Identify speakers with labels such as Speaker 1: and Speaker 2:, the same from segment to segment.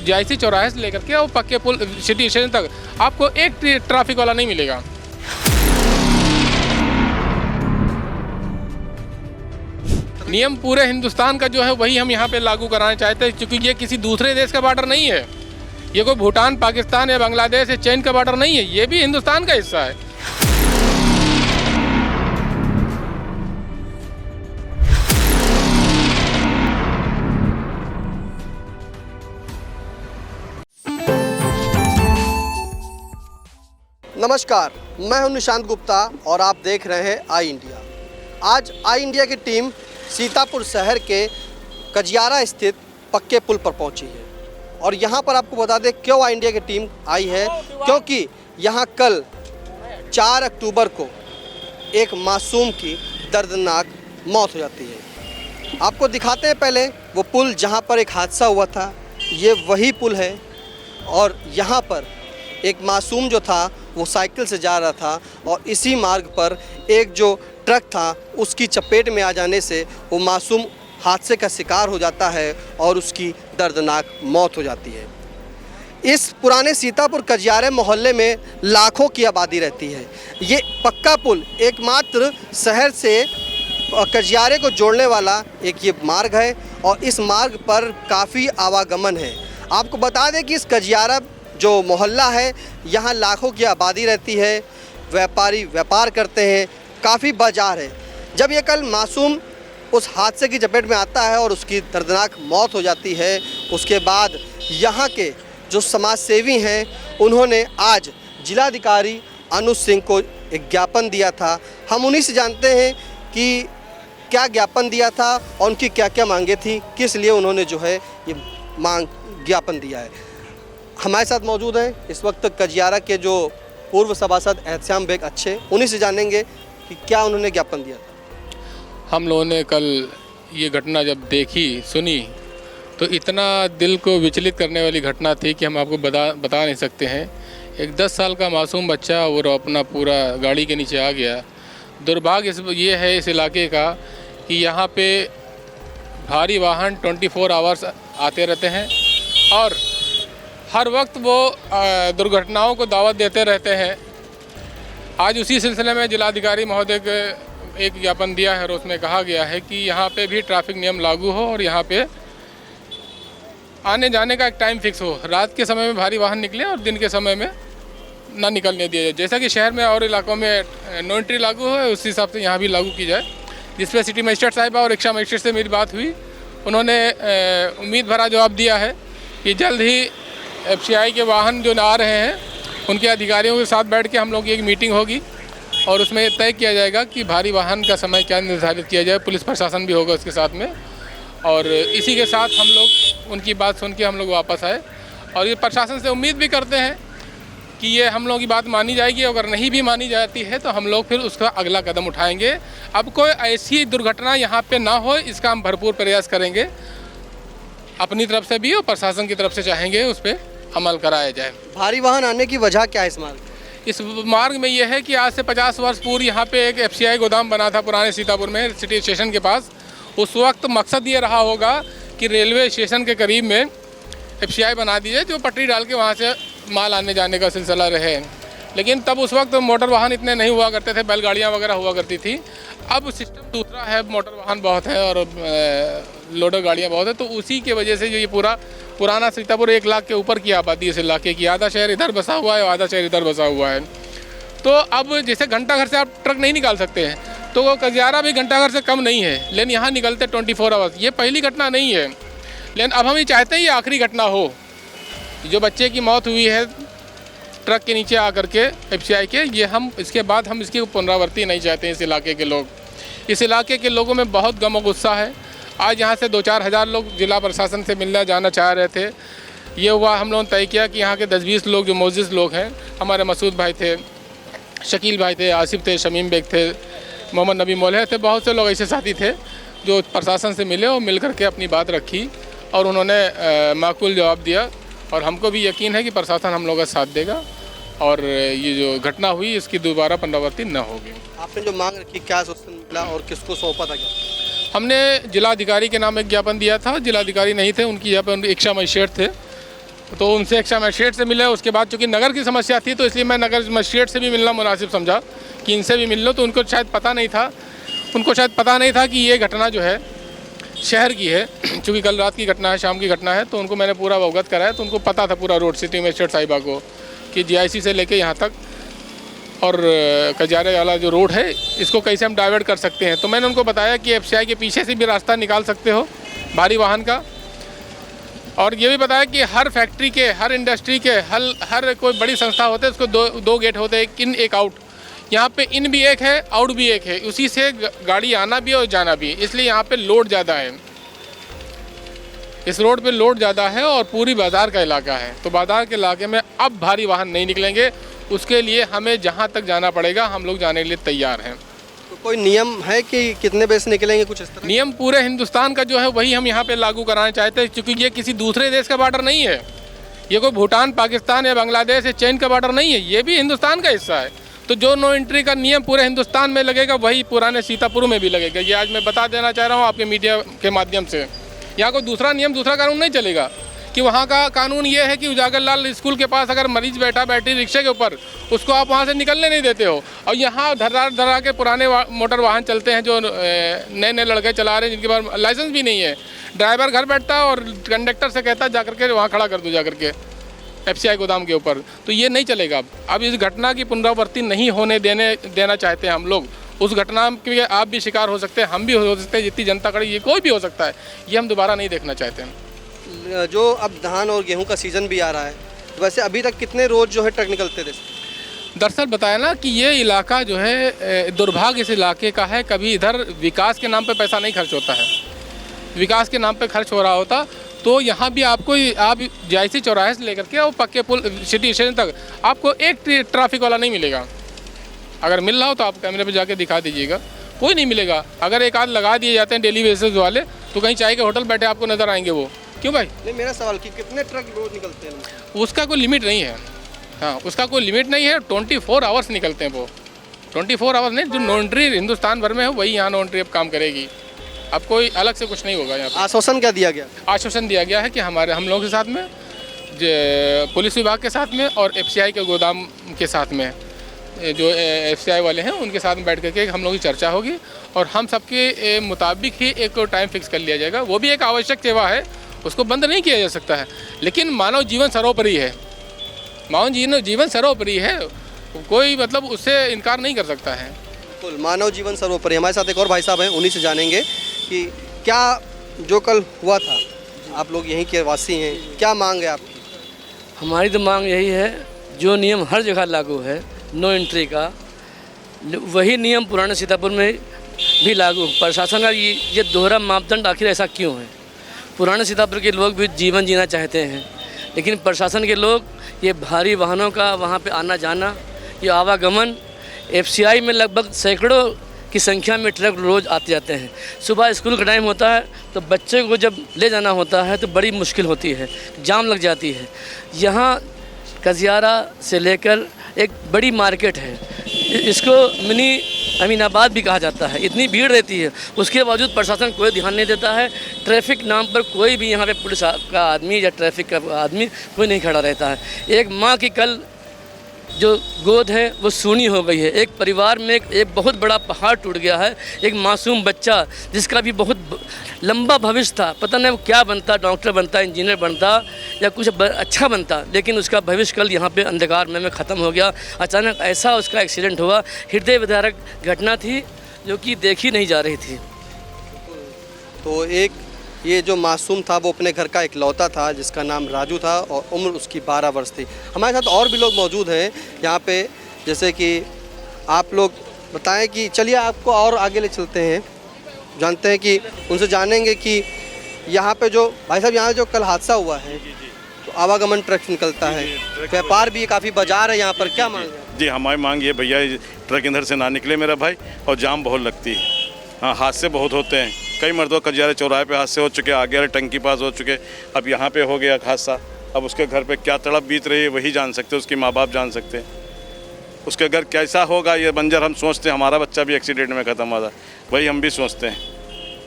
Speaker 1: JIC चौराहे से लेकर के और पक्के पुल सिटी स्टेशन तक आपको एक ट्रैफिक वाला नहीं मिलेगा। नियम पूरे हिंदुस्तान का जो है वही हम यहाँ पे लागू कराना चाहते हैं, क्योंकि ये किसी दूसरे देश का बॉर्डर नहीं है। ये कोई भूटान, पाकिस्तान या बांग्लादेश या चीन का बॉर्डर नहीं है, ये भी हिंदुस्तान का हिस्सा है।
Speaker 2: नमस्कार, मैं हूं निशांत गुप्ता और आप देख रहे हैं आई इंडिया। आज आई इंडिया की टीम सीतापुर शहर के कजियारा स्थित पक्के पुल पर पहुंची है और यहां पर आपको बता दें क्यों आई इंडिया की टीम आई है, क्योंकि यहां कल 4 अक्टूबर को एक मासूम की दर्दनाक मौत हो जाती है। आपको दिखाते हैं पहले वो पुल जहां पर एक हादसा हुआ था। ये वही पुल है और यहाँ पर एक मासूम जो था वो साइकिल से जा रहा था और इसी मार्ग पर एक जो ट्रक था उसकी चपेट में आ जाने से वो मासूम हादसे का शिकार हो जाता है और उसकी दर्दनाक मौत हो जाती है। इस पुराने सीतापुर कजियारे मोहल्ले में लाखों की आबादी रहती है। ये पक्का पुल एकमात्र शहर से कजियारे को जोड़ने वाला एक ये मार्ग है और इस मार्ग पर काफ़ी आवागमन है। आपको बता दें कि इस कजियारा जो मोहल्ला है यहाँ लाखों की आबादी रहती है, व्यापारी व्यापार करते हैं, काफ़ी बाजार है। जब ये कल मासूम उस हादसे की चपेट में आता है और उसकी दर्दनाक मौत हो जाती है, उसके बाद यहाँ के जो समाज सेवी हैं उन्होंने आज जिलाधिकारी अनुज सिंह को एक ज्ञापन दिया था। हम उन्हीं से जानते हैं कि क्या ज्ञापन दिया था और उनकी क्या क्या मांगे थी, किस लिए उन्होंने जो है ये मांग ज्ञापन दिया है। हमारे साथ मौजूद हैं इस वक्त कजियारा के जो पूर्व सभासद एहतशाम बेग अच्छे, उन्हीं से जानेंगे कि क्या उन्होंने ज्ञापन दिया था।
Speaker 1: हम लोगों ने कल ये घटना जब देखी सुनी तो इतना दिल को विचलित करने वाली घटना थी कि हम आपको बता नहीं सकते हैं। एक 10 साल का मासूम बच्चा और अपना पूरा गाड़ी के नीचे आ गया। दुर्भाग्य ये है इस इलाके का कि यहाँ पे भारी वाहन 24 आवर्स आते रहते हैं और हर वक्त वो दुर्घटनाओं को दावत देते रहते हैं। आज उसी सिलसिले में जिलाधिकारी महोदय के एक ज्ञापन दिया है और उसमें कहा गया है कि यहाँ पे भी ट्रैफिक नियम लागू हो और यहाँ पे आने जाने का एक टाइम फिक्स हो। रात के समय में भारी वाहन निकले और दिन के समय में ना निकलने दिया जाए। जैसा कि शहर में और इलाकों में नो एंट्री लागू है, उस हिसाब से यहाँ भी लागू की जाए। जिस पर सिटी मजिस्ट्रेट साहिबा और रिक्शा मजिस्ट्रेट से मेरी बात हुई, उन्होंने उम्मीद भरा जवाब दिया है कि जल्द ही FCI के वाहन जो आ रहे हैं उनके अधिकारियों के साथ बैठ के हम लोग की एक मीटिंग होगी और उसमें तय किया जाएगा कि भारी वाहन का समय क्या निर्धारित किया जाए। पुलिस प्रशासन भी होगा उसके साथ में और इसी के साथ हम लोग उनकी बात सुन के हम लोग वापस आए और ये प्रशासन से उम्मीद भी करते हैं कि ये हम लोगों की बात मानी जाएगी। अगर नहीं भी मानी जाती है तो हम लोग फिर उसका अगला कदम उठाएंगे। अब कोई ऐसी दुर्घटना यहाँ पे ना हो, इसका हम भरपूर प्रयास करेंगे अपनी तरफ से भी और प्रशासन की तरफ से चाहेंगे उस पर अमल कराया जाए।
Speaker 2: भारी वाहन आने की वजह क्या है इस मार्ग?
Speaker 1: इस मार्ग में यह है कि आज से 50 वर्ष पूर्व यहाँ पे एक FCI गोदाम बना था पुराने सीतापुर में सिटी स्टेशन के पास। उस वक्त मकसद ये रहा होगा कि रेलवे स्टेशन के करीब में FCI बना दीजिए जो पटरी डाल के वहाँ से माल आने जाने का सिलसिला रहे। लेकिन तब उस वक्त मोटर वाहन इतने नहीं हुआ करते थे, बैलगाड़ियाँ वगैरह हुआ करती थी। अब सिस्टम दूसरा है, मोटर वाहन बहुत है और लोडर गाड़ियाँ बहुत है, तो उसी की वजह से जो ये पूरा पुराना सीतापुर 1 लाख के ऊपर की आबादी इस इलाके की, आधा शहर इधर बसा हुआ है, आधा शहर इधर बसा हुआ है। तो अब जैसे घंटाघर से आप ट्रक नहीं निकाल सकते हैं तो वो कजियारा भी घंटाघर से कम नहीं है, लेकिन यहाँ निकलते 24 आवर्स। ये पहली घटना नहीं है, लेकिन अब हम ये चाहते हैं ये आखिरी घटना हो। जो बच्चे की मौत हुई है ट्रक के नीचे आकर के FCI के, ये हम इसके बाद हम इसकी पुनरावृत्ति नहीं चाहते हैं। इस इलाके के लोग, इस इलाके के लोगों में बहुत गम और गुस्सा है। आज यहाँ से 2-4 हज़ार लोग जिला प्रशासन से मिलना जाना चाह रहे थे। ये हुआ, हम लोगों ने तय किया कि यहाँ के 10-20 लोग जो मोजिज़ लोग हैं, हमारे मसूद भाई थे, शकील भाई थे, आसिफ थे, शमीम बेग थे, मोहम्मद नबी मौलह थे, बहुत से लोग ऐसे साथी थे जो प्रशासन से मिले और मिल कर के अपनी बात रखी और उन्होंने माकूल जवाब दिया। और हमको भी यकीन है कि प्रशासन हम लोगों का साथ देगा और ये जो घटना हुई इसकी दोबारा पुनरावृत्ति न होगी।
Speaker 2: आपने जो मांग रखी, क्या सूचना मिला और किसको सौंपा था? क्या
Speaker 1: हमने जिलाधिकारी के नाम एक ज्ञापन दिया था। जिलाधिकारी नहीं थे, उनकी यहाँ पर रिक्शा मजिस्ट्रेट थे, तो उनसे एक्स्ट्रा मजिस्ट्रेट से मिले। उसके बाद चूँकि नगर की समस्या थी तो इसलिए मैं नगर मजिस्ट्रेट से भी मिलना मुनासिब समझा कि इनसे भी मिल लो। तो उनको शायद पता नहीं था कि ये घटना जो है शहर की है, चूँकि कल रात की घटना है, शाम की घटना है। तो उनको मैंने पूरा अवगत कराया, तो उनको पता था पूरा रोड सिटी मजिस्ट्रेट साहिबा को कि GIC से लेके यहाँ तक और कजारे वाला जो रोड है इसको कैसे हम डाइवर्ट कर सकते हैं। तो मैंने उनको बताया कि FCI के पीछे से भी रास्ता निकाल सकते हो भारी वाहन का, और ये भी बताया कि हर फैक्ट्री के, हर इंडस्ट्री के, हर कोई बड़ी संस्था होते है उसको दो गेट होते हैं, एक इन एक आउट। यहाँ पे इन भी एक है, आउट भी एक है, उसी से गाड़ी आना भी और जाना भी, इसलिए यहाँ पे लोड ज़्यादा है। इस रोड पे लोड ज़्यादा है और पूरी बाज़ार का इलाका है। तो बाज़ार के इलाके में अब भारी वाहन नहीं निकलेंगे, उसके लिए हमें जहाँ तक जाना पड़ेगा हम लोग जाने के लिए तैयार हैं।
Speaker 2: तो कोई नियम है कि कितने बजे से निकलेंगे, कुछ इस तरह?
Speaker 1: नियम पूरे हिंदुस्तान का जो है वही हम यहाँ पे लागू कराना चाहते हैं, क्योंकि ये किसी दूसरे देश का बॉर्डर नहीं है। ये कोई भूटान, पाकिस्तान या बांग्लादेश या चीन का बॉर्डर नहीं है, ये भी हिंदुस्तान का हिस्सा है। तो जो नो एंट्री का नियम पूरे हिंदुस्तान में लगेगा वही पुराने सीतापुर में भी लगेगा। ये आज मैं बता देना चाह रहा हूँ आपके मीडिया के माध्यम से। यहाँ कोई दूसरा नियम, दूसरा कानून नहीं चलेगा कि वहाँ का कानून ये है कि उजागर लाल स्कूल के पास अगर मरीज बैठी रिक्शे के ऊपर, उसको आप वहाँ से निकलने नहीं देते हो। और यहाँ धरा के पुराने मोटर वाहन चलते हैं जो नए लड़के चला रहे हैं, जिनके पास लाइसेंस भी नहीं है। ड्राइवर घर बैठता है और कंडक्टर से कहता है जा करके वहाँ खड़ा कर दो जा करके FCI गोदाम के ऊपर। तो ये नहीं चलेगा। अब इस घटना की पुनरावृत्ति नहीं होने देना चाहते हैं हम लोग। उस घटना के आप भी शिकार हो सकते हैं, हम भी हो सकते हैं, जितनी जनता खड़ी ये कोई भी हो सकता है, ये हम दोबारा नहीं देखना चाहते हैं।
Speaker 2: जो अब धान और गेहूं का सीज़न भी आ रहा है, तो वैसे अभी तक कितने रोज़ जो है ट्रक निकलते थे?
Speaker 1: दरअसल बताया ना कि ये इलाका जो है दुर्भाग्य इस इलाके का है। कभी इधर विकास के नाम पे पैसा नहीं खर्च होता है, विकास के नाम पे खर्च हो रहा होता तो यहाँ भी आपको आप GIC चौराहे से लेकर के और पक्के पुल सिटी स्टेशन तक आपको एक ट्रैफिक वाला नहीं मिलेगा। अगर मिल रहा हो तो आप कैमरे पे जाके दिखा दीजिएगा, कोई नहीं मिलेगा। अगर एक आध लगा दिए जाते हैं डेली बेसिस वाले तो कहीं चाय के होटल बैठे आपको नज़र आएंगे वो। क्यों भाई?
Speaker 2: नहीं, मेरा सवाल कि कितने ट्रक रोज निकलते हैं?
Speaker 1: उसका कोई लिमिट नहीं है। हाँ, उसका कोई लिमिट नहीं है। 24 आवर्स निकलते हैं वो। 24 आवर्स नहीं, जो नो एंट्री हिंदुस्तान भर में है वही यहाँ नो एंट्री अब काम करेगी। अब कोई अलग से कुछ नहीं होगा यहाँ।
Speaker 2: आश्वासन क्या दिया गया?
Speaker 1: आश्वासन दिया गया है कि हम लोगों के साथ में, पुलिस विभाग के साथ में और FCI के गोदाम के साथ में, जो FCI वाले हैं उनके साथ में बैठ करके हम लोगों की चर्चा होगी और हम सबके मुताबिक ही एक टाइम फिक्स कर लिया जाएगा। वो भी एक आवश्यक सेवा है, उसको बंद नहीं किया जा सकता है, लेकिन मानव जीवन सर्वोपरि है। मानव जीवन सर्वोपरि है, कोई मतलब उससे इनकार नहीं कर सकता है।
Speaker 2: बिल्कुल, मानव जीवन सर्वोपरि। हमारे साथ एक और भाई साहब हैं, उन्हीं से जानेंगे कि क्या जो कल हुआ था, आप लोग यहीं के वासी हैं, क्या मांग है आपकी?
Speaker 3: हमारी तो मांग यही है, जो नियम हर जगह लागू है नो एंट्री का, वही नियम पुराने सीतापुर में भी लागू। प्रशासन का ये दोहरा मापदंड आखिर ऐसा क्यों है? पुराने सीतापुर के लोग भी जीवन जीना चाहते हैं, लेकिन प्रशासन के लोग ये भारी वाहनों का वहाँ पे आना जाना, ये आवागमन, FCI में लगभग सैकड़ों की संख्या में ट्रक रोज़ आते जाते हैं। सुबह स्कूल का टाइम होता है तो बच्चे को जब ले जाना होता है तो बड़ी मुश्किल होती है, जाम लग जाती है। यहाँ कजियारा से लेकर एक बड़ी मार्केट है, इसको मिनी अमीनाबाद भी कहा जाता है। इतनी भीड़ रहती है, उसके बावजूद प्रशासन कोई ध्यान नहीं देता है। ट्रैफिक नाम पर कोई भी यहाँ पे पुलिस का आदमी या ट्रैफिक का आदमी कोई नहीं खड़ा रहता है। एक माँ की कल जो गोद है वो सूनी हो गई है। एक परिवार में एक बहुत बड़ा पहाड़ टूट गया है। एक मासूम बच्चा जिसका भी बहुत लंबा भविष्य था, पता नहीं वो क्या बनता, डॉक्टर बनता, इंजीनियर बनता या कुछ अच्छा बनता, लेकिन उसका भविष्य कल यहाँ पे अंधकार में ख़त्म हो गया। अचानक ऐसा उसका एक्सीडेंट हुआ, हृदय विदारक घटना थी जो कि देखी नहीं जा रही थी।
Speaker 2: तो एक ये जो मासूम था वो अपने घर का इकलौता था, जिसका नाम राजू था और उम्र उसकी 12 वर्ष थी। हमारे साथ और भी लोग मौजूद हैं यहाँ पे, जैसे कि आप लोग बताएं कि चलिए आपको और आगे ले चलते हैं, जानते हैं कि उनसे जानेंगे कि यहाँ पे जो भाई साहब यहाँ जो कल हादसा हुआ है तो आवागमन ट्रक निकलता है, व्यापार भी काफ़ी बाजार है यहाँ पर, क्या मांग है?
Speaker 4: जी, हमारी मांग ये भैया ट्रक इधर से ना निकले मेरा भाई, और जाम बहुत लगती है। हाँ, हादसे बहुत होते हैं, कई मरतबा कजियारे चौराहे पे हादसे हो चुके, आगे वाले टंकी पास हो चुके, अब यहाँ पे हो गया हादसा। अब उसके घर पे क्या तड़प बीत रही है वही जान सकते, उसके माँ बाप जान सकते हैं। उसके घर कैसा होगा ये मंजर हम सोचते हैं। हमारा बच्चा भी एक्सीडेंट में ख़त्म हुआ था, वही हम भी सोचते हैं।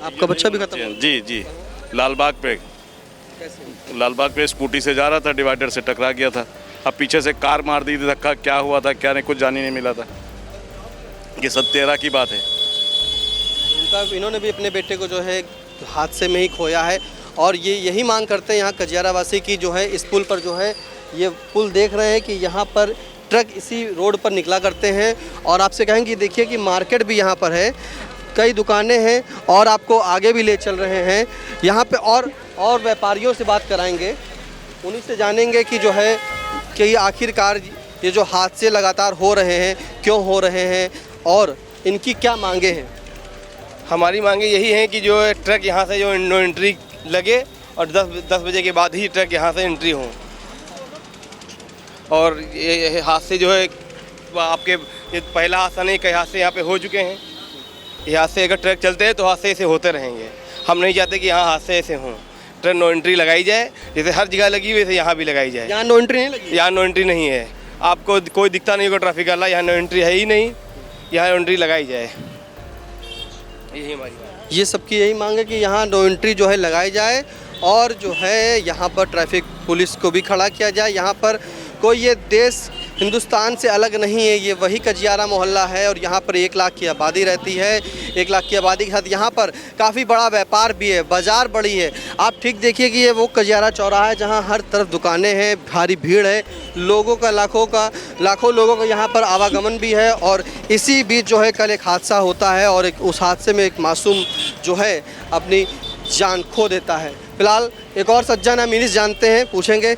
Speaker 2: आपका बच्चा भी खत्म?
Speaker 4: जी जी, लालबाग पे
Speaker 2: कैसे?
Speaker 4: लाल बाग पे स्कूटी से जा रहा था, डिवाइडर से टकरा गया था। अब पीछे से कार मार दी थी धक्का, क्या हुआ था क्या नहीं कुछ जान ही नहीं मिला था। ये 17 की बात है।
Speaker 2: उनका इन्होंने भी अपने बेटे को जो है हादसे में ही खोया है और ये यही मांग करते हैं यहाँ कजियारा वासी की जो है इस पुल पर जो है ये पुल देख रहे हैं कि यहाँ पर ट्रक इसी रोड पर निकला करते हैं और आपसे कहेंगे देखिए कि मार्केट भी यहाँ पर है, कई दुकानें हैं और आपको आगे भी ले चल रहे हैं यहाँ पे और व्यापारियों से बात कराएंगे, उन्हीं से जानेंगे कि जो है कि आखिरकार ये जो हादसे लगातार हो रहे हैं क्यों हो रहे हैं और इनकी क्या मांगे हैं।
Speaker 5: हमारी मांगे यही हैं कि जो ट्रक यहाँ से जो नो एंट्री लगे और 10 बजे के बाद ही ट्रक यहाँ से एंट्री हो और ये हादसे जो है आपके ये पहला हादसा नहीं, कई हादसे यहाँ पे हो चुके हैं। ये हादसे अगर ट्रक चलते हैं तो हादसे ऐसे होते रहेंगे। हम नहीं चाहते कि यहाँ हादसे ऐसे हों। ट्रक नो एंट्री लगाई जाए, जैसे हर जगह लगी हुई वैसे यहाँ भी लगाई जाए।
Speaker 2: यहाँ नो एंट्री नहीं लगी?
Speaker 5: यहाँ नो एंट्री नहीं है, आपको कोई दिखता नहीं होगा ट्रैफिक वाला, यहाँ नो एंट्री है ही नहीं, यहाँ नो एंट्री लगाई जाए, यही हमारी बात।
Speaker 2: ये सबकी यही मांग है कि यहाँ नो एंट्री जो है लगाई जाए और जो है यहाँ पर ट्रैफिक पुलिस को भी खड़ा किया जाए। यहाँ पर कोई ये देश हिंदुस्तान से अलग नहीं है, ये वही कजियारा मोहल्ला है और यहाँ पर 1 लाख की आबादी रहती है। 1 लाख की आबादी के साथ यहाँ पर काफ़ी बड़ा व्यापार भी है, बाज़ार बड़ी है। आप ठीक देखिए कि ये वो कजियारा चौराहा है जहाँ हर तरफ दुकानें हैं, भारी भीड़ है, लोगों का लाखों लोगों का यहाँ पर आवागमन भी है और इसी बीच जो है कल एक हादसा होता है और उस हादसे में एक मासूम जो है अपनी जान खो देता है। फिलहाल एक और सज्जन है, मिनिस जानते हैं, पूछेंगे।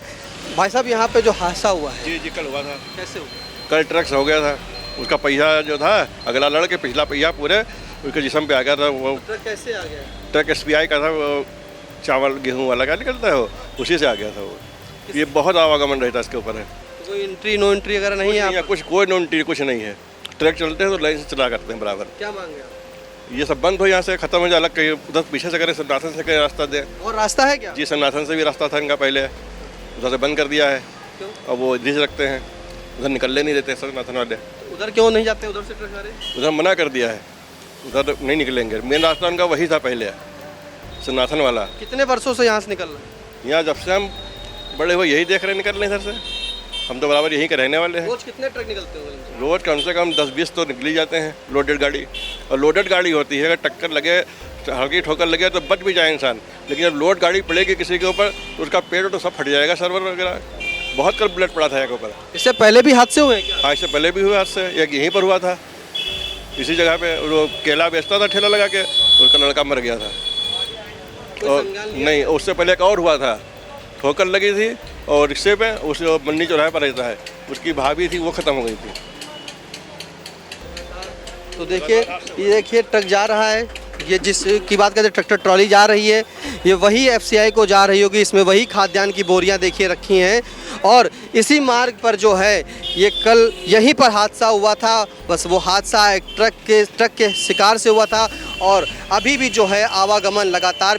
Speaker 2: भाई साहब यहाँ पे जो हादसा हुआ है
Speaker 6: जी कल हुआ था।
Speaker 2: कैसे हुआ?
Speaker 6: कल ट्रक हो गया था, उसका पहिया जो था अगला लड़ के पिछला पहिया पूरे उसके जिस्म पे आ गया था। वो
Speaker 2: ट्रक कैसे आ गया?
Speaker 6: ट्रक SBI का था, वो चावल गेहूं वाला क्या निकलता है वो, उसी से आ गया था वो। ये बहुत आवागमन रहता है इसके ऊपर है।
Speaker 2: कोई एंट्री नो एंट्री वगैरह नहीं है
Speaker 6: नहीं है,
Speaker 2: यहाँ
Speaker 6: कुछ कोई नोन्टी कुछ नहीं है। ट्रक चलते हैं तो लाइन से चला करते हैं बराबर।
Speaker 2: पर? क्या मांगे आप?
Speaker 6: ये सब बंद हो, यहाँ से खत्म हो जाए, अलग कहीं उधर पीछे से करें, सन्नाथन से कहीं रास्ता दें।
Speaker 2: और रास्ता है क्या?
Speaker 6: जी सन्नाथन से भी रास्ता था इनका पहले, उधर से बंद कर दिया है।
Speaker 2: क्यों?
Speaker 6: अब वो इधर से रखते हैं, उधर निकलने नहीं देते सन्नाथन वाले।
Speaker 2: उधर क्यों नहीं जाते? उधर से ट्रक आ रहे?
Speaker 6: उधर मना कर दिया है, उधर नहीं निकलेंगे। मेन रास्ता उनका वही था पहले, सन्नाथन वाला।
Speaker 2: कितने वर्षों से यहाँ से निकल रहे हैं?
Speaker 6: यहाँ जब से हम बड़े हुए यही देख रहे हैं निकल रहे हैं इधर से। हम तो बराबर यहीं के रहने वाले हैं।
Speaker 2: रोज कितने ट्रक निकलते होंगे?
Speaker 6: रोज कम से कम 10-20 तो निकल ही जाते हैं लोडेड गाड़ी। और लोडेड गाड़ी होती है, अगर टक्कर लगे, हल्की ठोकर लगे तो बच भी जाए इंसान, लेकिन जब लोड गाड़ी पड़ेगी किसी के ऊपर तो उसका पेड़ तो सब फट जाएगा, सर्वर वगैरह। बहुत कल ब्लड पड़ा था यहाँ के ऊपर।
Speaker 2: इससे पहले भी हादसे हुए हैं क्या?
Speaker 6: हाँ, इससे पहले भी हुआ हादसे, एक यहीं पर हुआ था, इसी जगह पे। वो केला बेचता था ठेला लगा के, उसका लड़का मर गया था। और नहीं, उससे पहले एक और हुआ था, ठोकर लगी थी और रिक्शे पे, उस मंडी चौराहे पर रहता है, उसकी भाभी थी, वो ख़त्म हो गई थी।
Speaker 2: तो देखिए, ये देखिए ट्रक जा रहा है, ये जिस की बात करते ट्रैक्टर ट्रॉली जा रही है, ये वही FCI को जा रही होगी। इसमें वही खाद्यान्न की बोरियां देखिए रखी हैं और इसी मार्ग पर जो है ये कल यहीं पर हादसा हुआ था। बस वो हादसा एक ट्रक के शिकार से हुआ था और अभी भी जो है आवागमन लगातार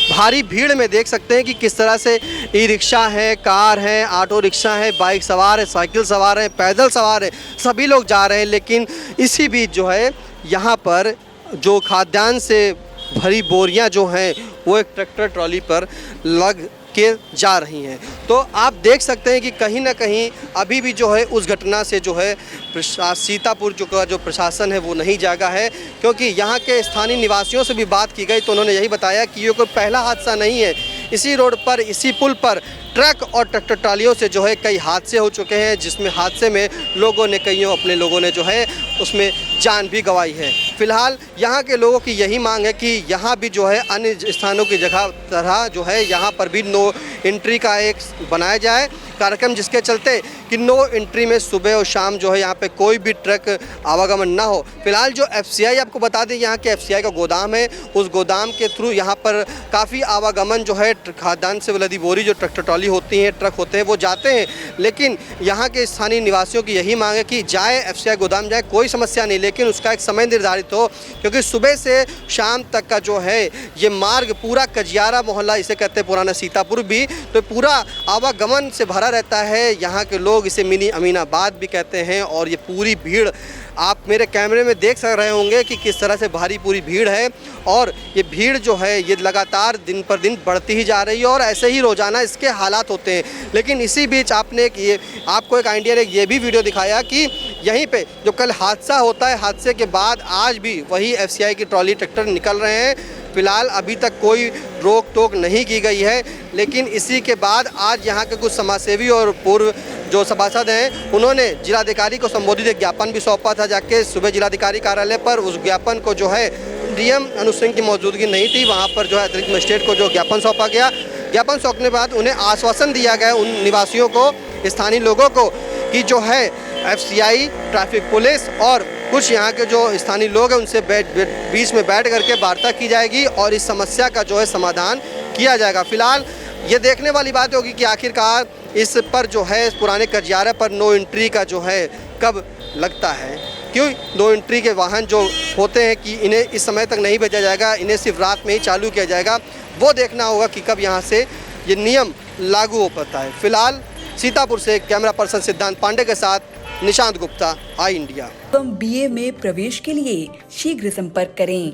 Speaker 2: भारी भीड़ में देख सकते हैं कि किस तरह से ई-रिक्शा है, कार है, ऑटो रिक्शा है, बाइक सवार है, साइकिल सवार है, पैदल सवार है, सभी लोग जा रहे हैं। लेकिन इसी बीच जो है यहाँ पर जो खाद्यान्न से भरी बोरियां जो हैं वो एक ट्रैक्टर ट्रॉली पर लग के जा रही हैं। तो आप देख सकते हैं कि कहीं ना कहीं अभी भी जो है उस घटना से जो है सीतापुर जो प्रशासन है वो नहीं जागा है, क्योंकि यहाँ के स्थानीय निवासियों से भी बात की गई तो उन्होंने यही बताया कि ये कोई पहला हादसा नहीं है। इसी रोड पर, इसी पुल पर ट्रक और ट्रैक्टर ट्रालियों से जो है कई हादसे हो चुके हैं, जिसमें हादसे में अपने लोगों ने जो है उसमें जान भी गंवाई है। फिलहाल यहाँ के लोगों की यही मांग है कि यहाँ भी जो है अन्य स्थानों की जगह तरह जो है यहाँ पर भी नो एंट्री का एक बनाया जाए कार्यक्रम, जिसके चलते कि नो एंट्री में सुबह और शाम जो है यहाँ पे कोई भी ट्रक आवागमन ना हो। फिलहाल जो FCI आपको बता दें, यहाँ के FCI का गोदाम है, उस गोदाम के थ्रू यहाँ पर काफ़ी आवागमन जो है खाद्यान्न से लदी बोरी जो ट्रैक्टर ट्रॉली होती हैं, ट्रक होते हैं, वो जाते हैं। लेकिन यहाँ के स्थानीय निवासियों की यही मांग है कि जाए FCI गोदाम जाए, कोई समस्या नहीं, लेकिन उसका एक समय निर्धारित हो, क्योंकि सुबह से शाम तक का जो है ये मार्ग पूरा कजियारा मोहल्ला, इसे कहते हैं पुराना सीतापुर भी, तो पूरा आवागमन से भरा रहता है। यहाँ के लोग इसे मिनी अमीनाबाद भी कहते हैं और ये पूरी भीड़ आप मेरे कैमरे में देख सक रहे होंगे कि किस तरह से भारी पूरी भीड़ है और ये भीड़ जो है ये लगातार दिन पर दिन बढ़ती ही जा रही है और ऐसे ही रोज़ाना इसके हालात होते हैं। लेकिन इसी बीच आपको एक आइडिया ने ये भी वीडियो दिखाया कि यहीं पे जो कल हादसा होता है, हादसे के बाद आज भी वही एफसीआई की ट्रॉली ट्रैक्टर निकल रहे हैं। फिलहाल अभी तक कोई रोक टोक नहीं की गई है, लेकिन इसी के बाद आज यहाँ के कुछ समाजसेवी और पूर्व जो सभासद हैं उन्होंने जिलाधिकारी को संबोधित एक ज्ञापन भी सौंपा था जाके सुबह जिलाधिकारी कार्यालय पर। उस ज्ञापन को जो है डीएम अनुज सिंह की मौजूदगी नहीं थी, वहाँ पर जो है अतिरिक्त मजिस्ट्रेट को जो ज्ञापन सौंपा गया। ज्ञापन सौंपने के बाद उन्हें आश्वासन दिया गया उन निवासियों को, स्थानीय लोगों को, कि जो है एफसीआई, ट्रैफिक पुलिस और कुछ यहाँ के जो स्थानीय लोग हैं उनसे बीच में बैठ करके वार्ता की जाएगी और इस समस्या का जो है समाधान किया जाएगा। फिलहाल ये देखने वाली बात होगी कि आखिरकार इस पर जो है पुराने कजियारा पर नो एंट्री का जो है कब लगता है। क्यों नो एंट्री के वाहन जो होते हैं कि इन्हें इस समय तक नहीं भेजा जाएगा, इन्हें सिर्फ रात में ही चालू किया जाएगा, वो देखना होगा कि कब यहाँ से ये नियम लागू हो पाता है। फिलहाल सीतापुर से कैमरा पर्सन सिद्धांत पांडे के साथ निशांत गुप्ता, आई इंडिया।
Speaker 7: BA में प्रवेश के लिए शीघ्र संपर्क करें।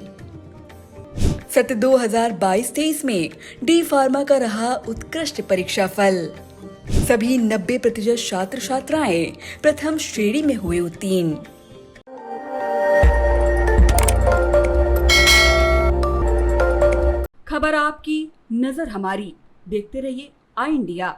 Speaker 7: सत्र 2022-23 में डी फार्मा का रहा उत्कृष्ट परीक्षा फल। सभी 90% छात्र छात्राएं प्रथम श्रेणी में हुए उत्तीर्ण। खबर आपकी, नजर हमारी। देखते रहिए आई इंडिया।